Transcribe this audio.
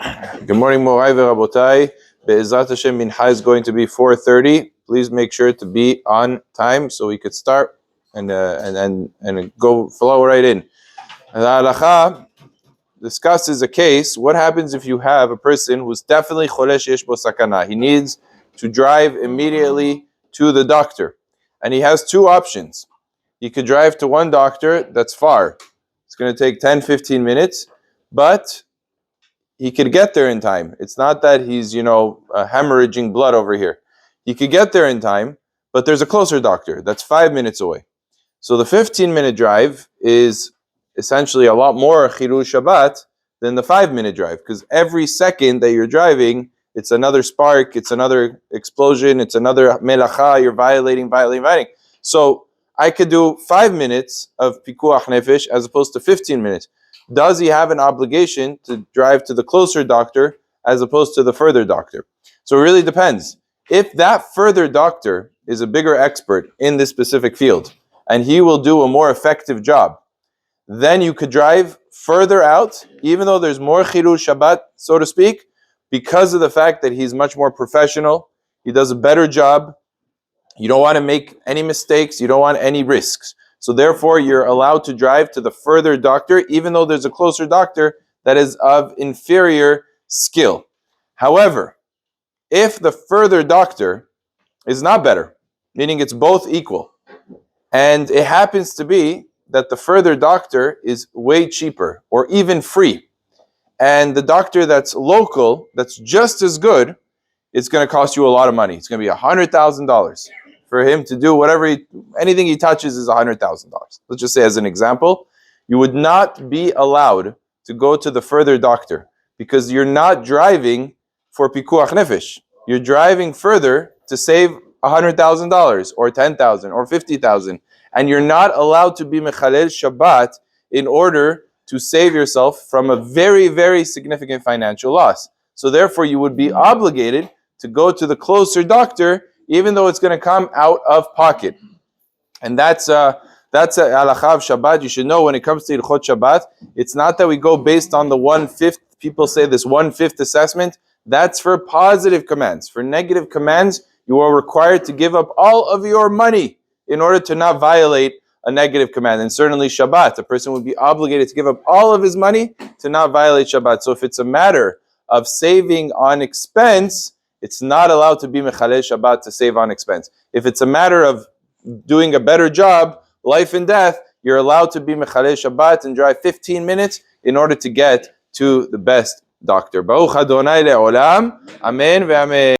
Good morning, Morai V'Rabotai. Be'ezrat Hashem, Mincha is going to be 4:30. Please make sure to be on time so we could start and go flow right in. The Halacha discusses a case. What happens if you have a person who's definitely cholesh yesh bo sakana? He needs to drive immediately to the doctor, and he has two options. He could drive to one doctor that's far. It's going to take 10-15 minutes, but he could get there in time. It's not that he's, hemorrhaging blood over here. He could get there in time, but there's a closer doctor that's 5 minutes away. So the 15-minute drive is essentially a lot more Chilul Shabbat than the 5-minute drive, because every second that you're driving, it's another spark, it's another explosion, it's another melacha, you're violating. So I could do 5 minutes of pikuach nefesh as opposed to 15 minutes. Does he have an obligation to drive to the closer doctor as opposed to the further doctor? So it really depends. If that further doctor is a bigger expert in this specific field and he will do a more effective job, then you could drive further out, even though there's more Chilul Shabbat, so to speak, because of the fact that he's much more professional, he does a better job, you don't want to make any mistakes, you don't want any risks. So therefore, you're allowed to drive to the further doctor, even though there's a closer doctor that is of inferior skill. However, if the further doctor is not better, meaning it's both equal, and it happens to be that the further doctor is way cheaper or even free, and the doctor that's local, that's just as good, it's going to cost you a lot of money. It's going to be $100,000. For him to do anything he touches is $100,000. Let's just say as an example, you would not be allowed to go to the further doctor because you're not driving for pikuach nefesh. You're driving further to save $100,000 or $10,000 or $50,000, and you're not allowed to be mechalel Shabbat in order to save yourself from a very, very significant financial loss. So therefore, you would be obligated to go to the closer doctor, even though it's going to come out of pocket. And that's a halacha of Shabbat. You should know when it comes to Ilchot Shabbat, it's not that we go based on the 1/5. People say this 1/5 assessment. That's for positive commands. For negative commands, you are required to give up all of your money in order to not violate a negative command. And certainly Shabbat, a person would be obligated to give up all of his money to not violate Shabbat. So if it's a matter of saving on expense, it's not allowed to be mechalel Shabbat to save on expense. If it's a matter of doing a better job, life and death, you're allowed to be mechalel Shabbat and drive 15 minutes in order to get to the best doctor. Baruch Adonai le'olam. Amen ve'amen.